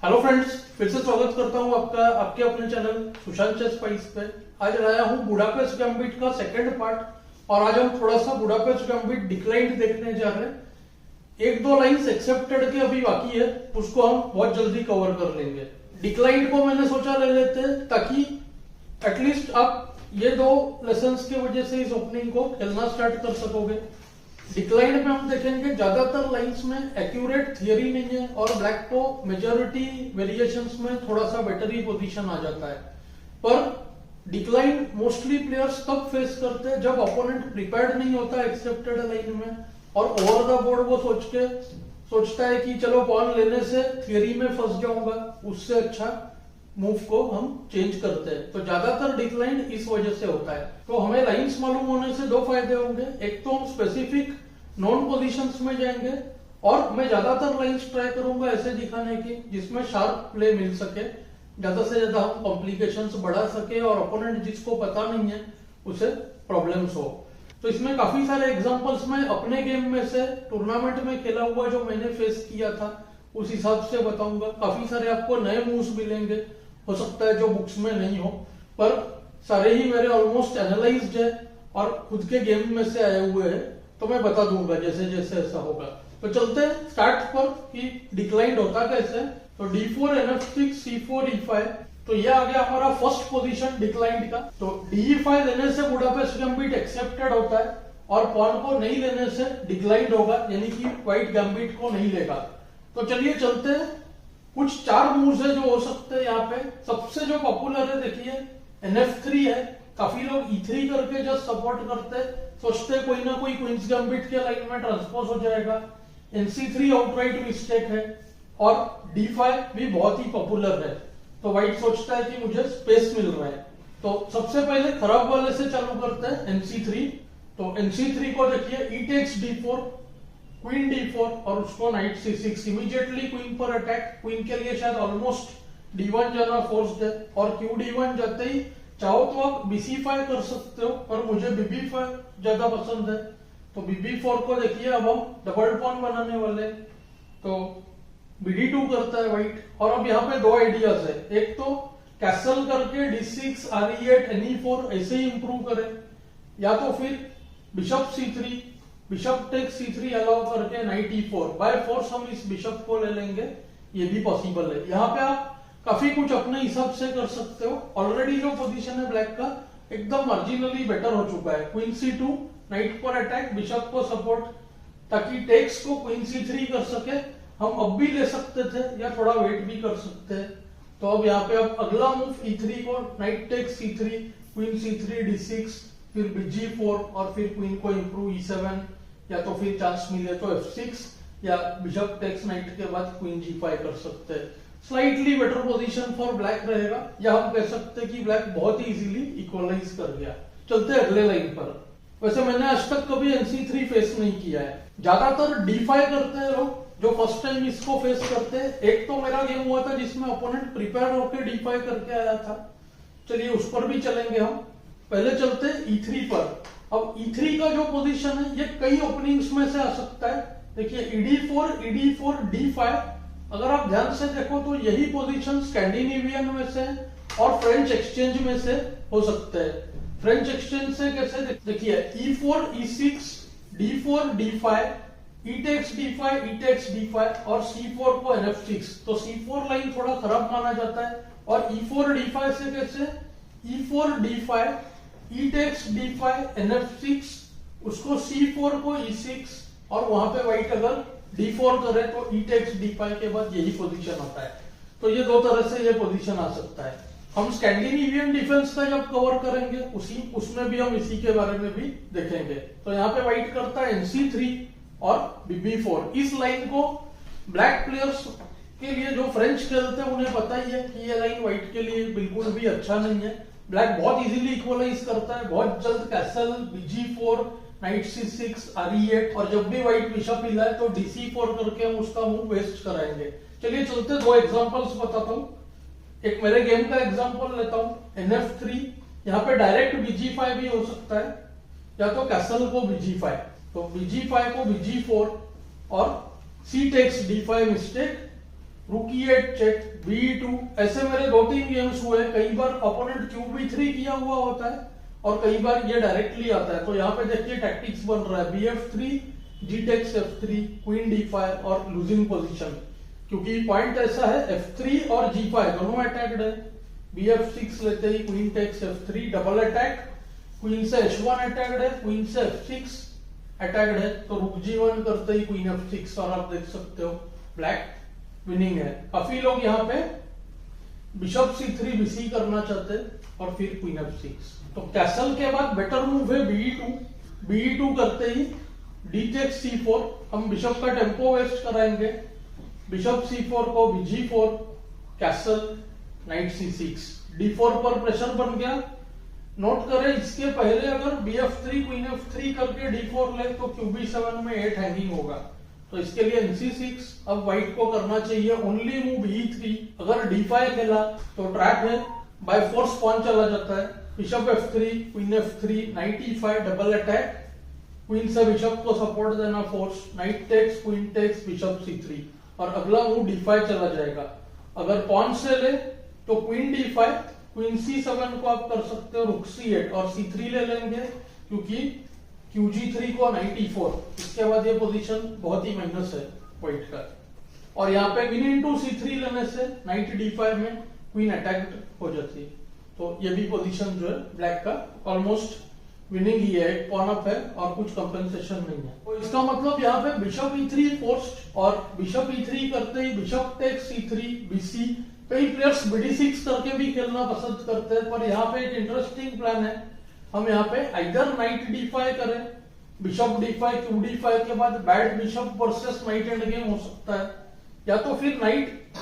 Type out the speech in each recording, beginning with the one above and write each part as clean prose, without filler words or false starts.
Hello friends, फिर से स्वागत करता हूं आपका आपके अपने चैनल सुशांत चेस स्पाइस पे। आज लाया हूं बुडापेस्ट गैम्बिट का सेकंड पार्ट और आज हम थोड़ा सा बुडापेस्ट गैम्बिट डिक्लाइंड देखने जा रहे हैं। एक दो लाइंस एक्सेप्टेड के अभी बाकी है, उसको हम बहुत जल्दी कवर कर लेंगे। डिक्लाइंड को मैंने सोचा ले लेते हैं ताकि एटलीस्ट आप ये दो लेसन्स की वजह से इस ओपनिंग को खेलना स्टार्ट कर सकोगे। डिक्लाइन में हम देखेंगे ज्यादातर लाइंस में एक्यूरेट थियरी नहीं है और ब्लैक को मेजॉरिटी वेरिएशंस में थोड़ा सा बेटर ही पोजीशन आ जाता है। पर डिक्लाइन मोस्टली प्लेयर्स तब फेस करते हैं जब अपोनेंट प्रिपेयर्ड नहीं होता एक्सेप्टेड लाइन में और ओवर द बोर्ड वो सोचता है कि चलो पॉन लेने से थियरी में फंस जाऊंगा, उससे अच्छा मूव को हम चेंज करते हैं। तो ज्यादातर डिक्लाइन इस वजह से होता है। तो हमें लाइंस मालूम होने से दो फायदे होंगे। एक तो हम स्पेसिफिक नॉन पोजीशंस में जाएंगे और मैं ज्यादातर लाइंस ट्राई करूंगा ऐसे दिखाने की जिसमें शार्प प्ले मिल सके, ज्यादा से ज्यादा हम कॉम्प्लिकेशंस बढ़ा सके और ओपोनेंट जिसको पता नहीं है उसे प्रॉब्लम्स हो। तो इसमें काफी सारे एग्जांपल्स मैं अपने गेम में से टूर्नामेंट में खेला हुआ जो मैंने फेस किया था उस हिसाब से बताऊंगा। काफी सारे आपको नए मूव्स मिलेंगे, हो सकता है जो बुक्स में नहीं हो, पर सारे ही मेरे ऑलमोस्ट एनालाइज्ड है और खुद के गेम में से आए हुए हैं, तो मैं बता दूंगा जैसे जैसे ऐसा होगा। तो चलते हैं स्टार्ट पर कि डिक्लाइंड होता कैसे। तो D4 NF6 C4 E5, तो ये आ गया हमारा फर्स्ट पोजीशन डिक्लाइंड का। तो DE5 लेने से बुडापेस्ट गैम्बिट एक्सेप्टेड होता है और पॉन को नहीं लेने से डिक्लाइंड होगा, यानी कि व्हाइट गैम्बिट को नहीं लेगा। तो चलिए चलते हैं। कुछ चार मूव्स है जो हो सकते हैं यहाँ पे। सबसे जो पॉपुलर है देखिए NF3 है। काफी लोग E3 करके जस्ट सपोर्ट करते हैं, सोचते हैं कोई ना कोई क्वींस गैम्बिट के लाइन में ट्रांसपोज हो जाएगा। NC3 आउटराइट मिस्टेक है और D5 भी बहुत ही पॉपुलर है। तो व्हाइट सोचता है कि मुझे स्पेस मिल रहा है। तो सबसे पहले खराब वाले से चालू करते हैं NC3। तो NC3 को देखिए E takes D4, queen D4 और उसको नाइट C6। इमीडिएटली क्वीन पर अटैक। क्वीन के लिए शायद ऑलमोस्ट D1 जाना फोर्स्ड है और QD1 जाते ही चाहो तो आप BC5 कर सकते हो, पर मुझे BB5 ज्यादा पसंद है। तो BB4 को देखिए अब हम डबल पॉन बनाने वाले। तो BD2 करता है व्हाइट। और अब यहाँ पे दो आइडियाज है। एक तो कैसल करके D6 RE8 NE4 ऐसे ही इंप्रूव करे, या तो फिर bishop C3 bishop takes C3 allow करके नाइट E4 बाय फोर्स हम इस बिशप को ले लेंगे, ये भी पॉसिबल है। यहाँ पे आप काफी कुछ अपने हिसाब से कर सकते हो। ऑलरेडी जो पोजीशन है ब्लैक का एकदम मार्जिनली बेटर हो चुका है। क्वीन C2 नाइट पर अटैक, बिशप को सपोर्ट, ताकि टेक्स को क्वीन C3 कर सके। हम अब भी ले सकते थे या थोड़ा वेट भी कर सकते हैं। तो अब यहाँ पे अब अगला मूव E3 को knight takes C3, queen C3 D6, फिर BG4 और फिर क्वीन को इंप्रूव E7, या तो फिर चांस मिले तो F6 या बिशप टेक्स नाइट के बाद क्वीन G5 कर सकते हैं। Slightly better position for black रहेगा, या हम कह सकते हैं कि ब्लैक बहुत ही इजीली इक्वलाइज कर गया। चलते हैं अगले लाइन पर। वैसे मैंने आज तक कभी NC3 फेस नहीं किया है। ज्यादातर D5 करते हैं लोग जो फर्स्ट टाइम इसको फेस करते हैं। एक तो मेरा गेम हुआ था जिसमें ओपोनेंट प्रिपेयर होकर D5 करके आया था। चलिए उस पर भी चलेंगे हम। पहले चलते हैं E3 पर। अब E3 का जो पोजीशन है ये कई ओपनिंग्स में से आ सकता है। देखिए ED4 D5, अगर आप ध्यान से देखो तो यही पोजीशन स्कैंडिनेवियन में से और फ्रेंच एक्सचेंज में से हो सकते हैं। फ्रेंच एक्सचेंज से कैसे, देखिए E4 E6 D4 D5 E takes D5 E takes D5 और C4 को NF6। तो C4 लाइन थोड़ा खराब माना जाता है। और E4 D5 से कैसे, E4 D5 E takes D5 NF6, उसको C4 को E6 और वहां पे व्हाइट अगर D4 करे तो E takes D5 के बाद यही पोजीशन आता है। तो ये दो तरह से ये पोजीशन आ सकता है। हम स्कैंडिनेवियन डिफेंस का जब कवर करेंगे उसमें भी हम इसी के बारे में भी देखेंगे। तो यहाँ पे व्हाइट करता है NC3 और BB4। इस लाइन को ब्लैक प्लेयर्स के लिए जो फ्रेंच खेलते हैं उन्हें पता ही है कि ये लाइन व्हाइट के लिए बिल्कुल भी अच्छा नहीं है। ब्लैक बहुत इजीली इक्वलाइज करता है, बहुत जल्द castle BG4 night C6 RE8, और जब भी व्हाइट बिशप हिला है तो DC4 करके हम उसका मूव वेस्ट कराएंगे। चलिए चलते दो एग्जांपल्स बताता हूँ। एक मेरे गेम का एग्जांपल लेता हूँ NF3। यहाँ पे डायरेक्ट BG5 भी हो सकता है, या तो कैसल को BG5। तो BG5 को BG4 और C takes D5 मिस्टेक, रुक E8 चेक, B2, ऐसे मेरे 2-3 गेम्स हुए। कई बार अपोनेंट QB3 किया हुआ होता है और कई बार ये डायरेक्टली आता है। तो यहाँ पे देखिए टैक्टिक्स बन रहा है BF3, G takes F3, queen D5 और लूजिंग पोजीशन, क्योंकि पॉइंट ऐसा है F3 और G5 दोनों अटैक्ड है। BF6 लेते ही queen takes F3 double attack, queen से H1 अटैक्ड है, क्वीन से F6 अटैक्ड है, तो रुक G1 करते ही क्वीन F6 और आप देख सकते हो ब्लैक विनिंग है। काफी लोग यहाँ पे बिशप C3 BC करना चाहते हैं और फिर क्वीन F6। तो कैसल के बाद बेटर मूव है BE2 करते ही D takes C4, हम बिशप का टेम्पो वेस्ट कराएंगे। बिशप C4 को BG4, castle, night C6, D4 पर प्रेशर बन गया। नोट करें इसके पहले अगर BF3 क्वीन F3 करके D4 ले तो QB7 में 8 हैंगिंग होगा, तो इसके लिए NC6। अब व्हाइट को करना चाहिए ओनली मूव E3। अगर D5 खेला तो ट्रैप है, बाय फोर्स पॉन चला जाता है। Bishop F3, queen F3, knight E5 double attack, queen से बिशप को सपोर्ट देना force, knight takes, queen takes, bishop C3 और अगला मूव D5 चला जाएगा। अगर पॉन से ले तो क्वीन D5, क्वीन C7 को आप कर सकते हो रुक C8 और C3 ले लेंगे क्योंकि QG3 को नाइट E4। इसके बाद ये पोजीशन बहुत ही माइनस है व्हाइट का। और यहाँ पे क्वीन इनटू C3 लेने से नाइट D5 में क्वीन अटैक्ड हो जाती है। तो ये भी पोजीशन जो है ब्लैक का ऑलमोस्ट विनिंग ही है, एक पॉन अप है और कुछ कंपेंसेशन नहीं है। तो इसका मतलब यहाँ पे बिशप E3 फोर्स्ड और बिशप E3 करते ही बिशप टेक्स C3 BC। कई प्लेयर्स BD6 करके भी खेलना पसंद करते हैं, पर यहाँ पे एक इंटरेस्टिंग प्लान है। हम यहाँ पे आइदर नाइट D5 करें, बिशप D5 QD5 के बाद bad bishop versus night end game हो सकता है, या तो फिर नाइट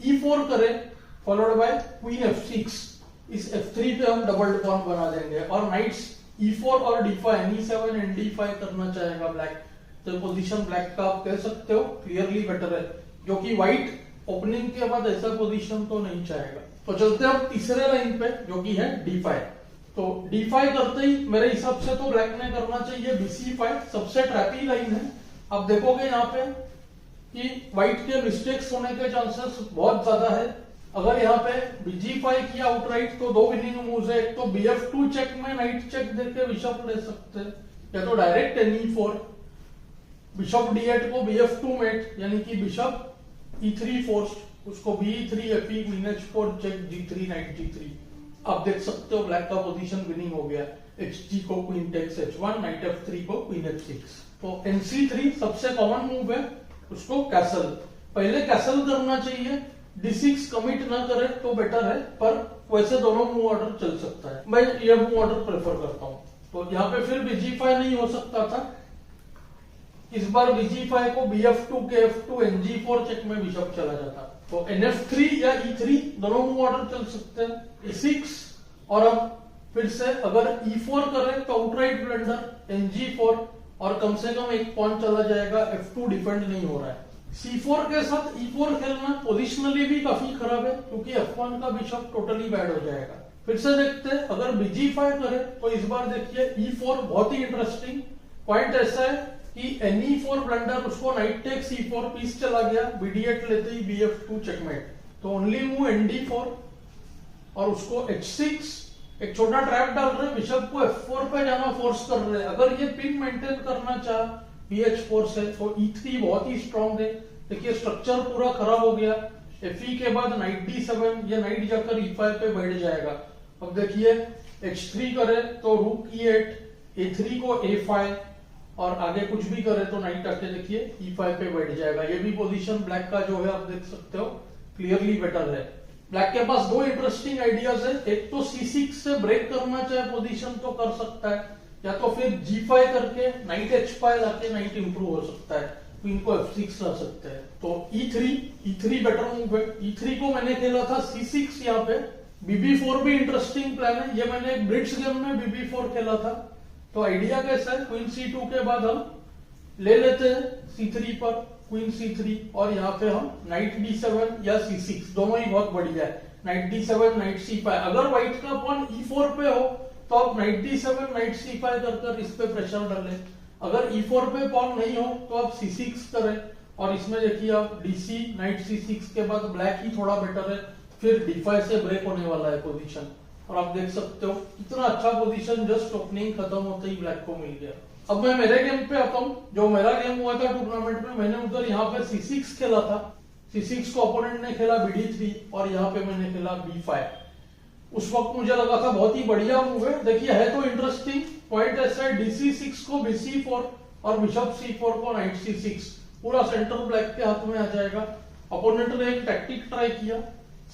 E4 करें फॉलोड बाय क्वीन F6। इस F3 पे हम डबल पॉन बना देंगे और नाइट्स E4 और D5 E7 एंड D5 करना चाहेगा ब्लैक। तो पोजीशन ब्लैक का आप कह सकते हो क्लियरली बेटर है, क्योंकि व्हाइट ओपनिंग के बाद ऐसा पोजीशन तो नहीं चाहेगा। तो चलते हैं अब तीसरे लाइन पे जो कि है D5। तो D5 करते ही मेरे हिसाब से तो ब्लैक ने करना चाहिए BC5, सबसे ट्रैपी लाइन है। आप देखोगे यहाँ पे कि व्हाइट के मिस्टेक्स होने के चांसेस बहुत ज्यादा है। अगर यहाँ पे BG5 किया आउटराइट तो दो विनिंग मूव्स है, एक तो BF2 चेक में नाइट चेक देके बिशप ले सकते हैं, या तो डायरेक्ट NE4, बिशप D8 को BF2 मेट यानी कि बिशप E3 फोर्स्ड, उसको BE3 FE queen H4 check G3 night G3। आप देख सकते हो ब्लैक का पोजीशन विनिंग हो गया। HG को queen takes H1, night F3 को क्वीन F6। तो NC3 सबसे कॉमन मूव है, उसको कैसल। पहले कैसल करना चाहिए, D6 कमिट ना करे तो बेटर है, पर वैसे दोनों मूव ऑर्डर चल सकता है। मैं ये मूव ऑर्डर प्रेफर करता हूं। तो यहाँ पे फिर BG5 नहीं हो सकता था, इस बार BG5 को BF2 KF2 NG4 चेक में बिशप चला जाता। तो NF3 या E3 दोनों मूव ऑर्डर चल सकते हैं। E6 और अब फिर से अगर E4 करें तो आउटराइट ब्लंडर NG4 और कम से कम एक पॉइंट चला जाएगा, F2 डिफेंड नहीं हो रहा है। C4 के साथ E4 खेलना पोजिशनली भी काफी खराब है क्योंकि F1 का बिशप टोटली बैड हो जाएगा। फिर से देखते हैं, अगर BG5 करे तो इस बार देखिए E4 बहुत ही इंटरेस्टिंग पॉइंट ऐसा है कि NE4 ब्लंडर, उसको नाइट टेक्स E4 पीस चला गया, BD8 लेते ही BF2 चेकमेट। तो ओनली मूव ND4 और उसको H6 एक छोटा ट्रैप डाल रहे, बिशप को F4 पे जाना फोर्स कर रहे हैं। अगर ये पिन मेंटेन करना चाह BH4 से तो E3 बहुत ही स्ट्रॉन्ग है। देखिए स्ट्रक्चर पूरा खराब हो गया। FE के बाद नाइट D7, ये नाइट जाकर E5 पे बैठ जाएगा। अब देखिए H3 करे तो रुक E8, A3 को A5 और आगे कुछ भी करे तो नाइट आके देखिए E5 पे बैठ जाएगा। ये भी पोजीशन ब्लैक का जो है आप देख सकते हो क्लियरली बेटर है। ब्लैक के पास दो इंटरेस्टिंग आइडियाज है, एक तो C6 से ब्रेक करना चाहे पोजीशन तो कर सकता है, या तो फिर G5 करके नाइट H5 लाके नाइट इंप्रूव हो सकता है, तो इनको F6 ला सकते हैं। तो E3 बेटर मूव है। E3 को मैंने खेला था C6 यहाँ पे। BB4 भी इंटरेस्टिंग प्लान है, ये मैंने एक ब्रिड्ज गेम में BB4 खेला था। तो आइडिया कैसा है, क्वीन C2 के बाद हम ले लेते हैं C3 पर क्वीन C3 और यहाँ पे हम नाइट D7 या C6, दोनों ही बहुत बढ़िया है। नाइट D7 नाइट C5, अगर व्हाइट का पॉन E4 पे हो तो आप नाइट D7 नाइट C5 कर इस पे प्रेशर डालें। अगर E4 पे पॉन नहीं हो तो आप C6 करें और इसमें देखिए आप डीसी नाइट C6 के बाद ब्लैक ही थोड़ा बेटर है, फिर D5 से ब्रेक होने वाला है पोजीशन। और आप देख सकते हो कितना अच्छा पोजीशन जस्ट ओपनिंग खत्म होते ही ब्लैक को मिल गया। अब मैं मेरे गेम पे आता हूँ। जो मेरा गेम हुआ था टूर्नामेंट में, मैंने उधर यहाँ पे C6 खेला था। C6 को ओपोनेंट ने खेला BD3 और यहाँ पे मैंने खेला B5। उस वक्त मुझे लगा था बहुत ही बढ़िया मूव है। देखिए है तो इंटरेस्टिंग। पॉइंट ऐसा है DC6 को BC4 और बिशप C4 को नाइट C6, पूरा सेंटर ब्लैक के हाथ में आ जाएगा। ओपोनेंट ने एक टैक्टिक ट्राई किया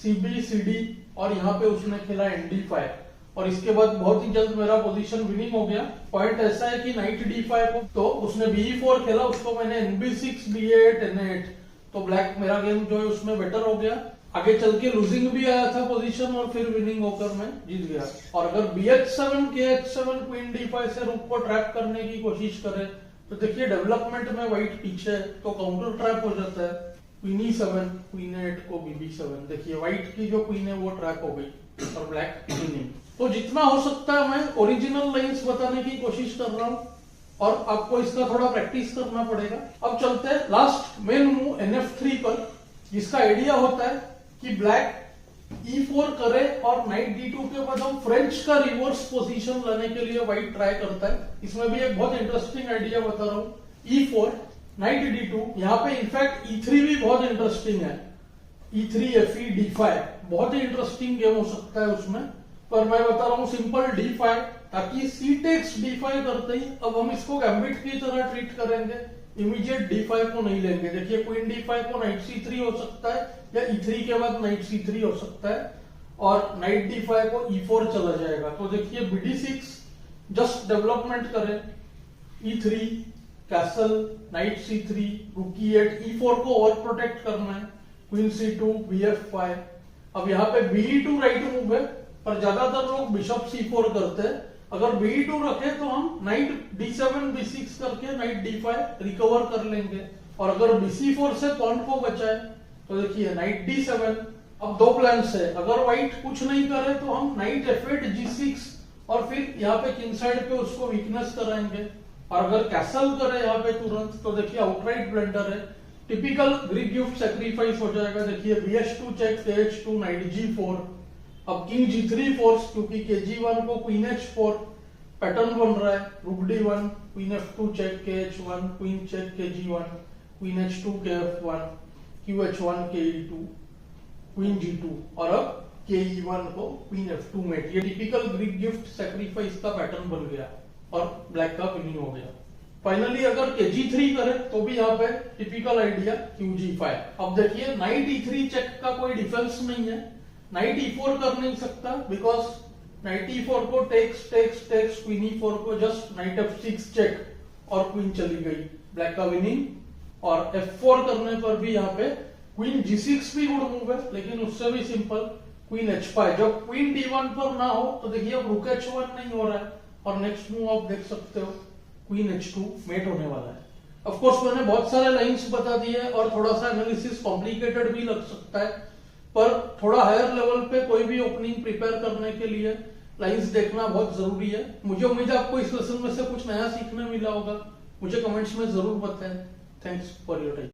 CB CD और यहाँ पे उसने खेला ND5 और इसके बाद बहुत ही जल्द मेरा पोजीशन विनिंग हो गया। पॉइंट ऐसा है कि नाइट D5 को तो उसने BE4 खेला, उसको मैंने NB6 B8 N8, तो ब्लैक मेरा गेम जो है उसमें बेटर हो गया। आगे चल के लूजिंग भी आया था पोजीशन और फिर विनिंग होकर मैं जीत गया। और अगर BH7 KH7 क्वीन D5 से रुक को ट्रैप करने की कोशिश करे तो देखिए डेवलपमेंट में व्हाइट पीछे है तो काउंटर ट्रैप हो जाता है। क्वीन E7 क्वीन 8 को BB7, देखिए व्हाइट की जो क्वीन है वो ट्रैप हो गई और ब्लैक विनिंग। तो जितना हो सकता है मैं ओरिजिनल लाइंस बताने की कोशिश कर रहा हूँ और आपको इसका थोड़ा प्रैक्टिस करना पड़ेगा। अब चलते हैं लास्ट मेन मूव NF3 पर, जिसका आइडिया होता है कि ब्लैक E4 करे और नाइट D2 के बाद हम फ्रेंच का रिवर्स पोजीशन लाने के लिए व्हाइट ट्राई करता है। इसमें भी एक बहुत इंटरेस्टिंग आइडिया बता रहा हूँ। E4 नाइट D2, यहाँ पे इनफैक्ट E3 भी बहुत इंटरेस्टिंग है। E3 FE D5 बहुत ही इंटरेस्टिंग गेम हो सकता है उसमें, पर मैं बता रहा हूँ सिंपल D5, ताकि C takes D5 करते ही अब हम इसको गैम्बिट की तरह ट्रीट करेंगे, इमीडिएट D5 को नहीं लेंगे। देखिए क्वीन D5 को नाइट C3 हो सकता है या E3 के बाद नाइट C3 हो सकता है और नाइट D5 को E4 चला जाएगा। तो देखिए BD6 जस्ट डेवलपमेंट करें, E3 कैसल, नाइट C3, रूक E8, E4 को ओवर प्रोटेक्ट करना है, क्वीन C2 BF5। अब यहाँ पे BE2 राइट मूव है, पर ज्यादातर लोग बिशप C4 करते हैं। अगर BE2 रखे तो हम नाइट D7 B6 करके नाइट D5 रिकवर कर लेंगे। और अगर BC4 से पॉन को बचाए तो देखिए नाइट D7। अब दो प्लान है, अगर व्हाइट कुछ नहीं करे तो हम नाइट F8 G6 और फिर यहाँ पे किंग साइड पे उसको वीकनेस कराएंगे। और अगर कैसल करे यहाँ पे तुरंत तो देखिए आउटराइट ब्लंडर है, टिपिकल ग्रीक गिफ्ट सैक्रिफाइस हो जाएगा। देखिए BH2 check, KH2 night G4। अब किंग G3 फोर्स, क्योंकि KG1 को क्वीन H4 पैटर्न बन रहा है, rook D1, queen F2 check, KH1, queen check KG1, queen H2 KF1, QH1 KE2, queen G2 और अब KE1 को क्वीन F2 मेट। ये टिपिकल ग्रीक गिफ्ट सैक्रिफाइस का पैटर्न बन गया और ब्लैक का विनिंग हो गया। फाइनली अगर KG3 करे तो भी यहाँ पे टिपिकल आइडिया QG5। अब देखिए नाइट E3 चेक का कोई डिफेंस नहीं है, नाइट E4 कर नहीं सकता बिकॉज नाइट E4 को takes takes takes, queen E4 को जस्ट नाइट F6 चेक और क्वीन चली गई, ब्लैक का विनिंग। और F4 करने पर भी यहाँ पे क्वीन G6 भी गुड मूव है, लेकिन उससे भी सिंपल क्वीन H5। जब क्वीन D1 पर ना हो तो देखिए अब रुक H1 नहीं हो रहा है और नेक्स्ट मूव आप देख सकते हो क्वीन H2 मेट होने वाला है। ऑफ कोर्स मैंने बहुत सारे लाइंस बता दिए और थोड़ा सा एनालिसिस कॉम्प्लिकेटेड भी लग सकता है, पर थोड़ा हायर लेवल पे कोई भी ओपनिंग प्रिपेयर करने के लिए लाइंस देखना बहुत जरूरी है। मुझे उम्मीद है आपको इस लेसन में से कुछ नया सीखने मिला होगा। मुझे कमेंट्स में जरूर बताएं। Thanks for your time.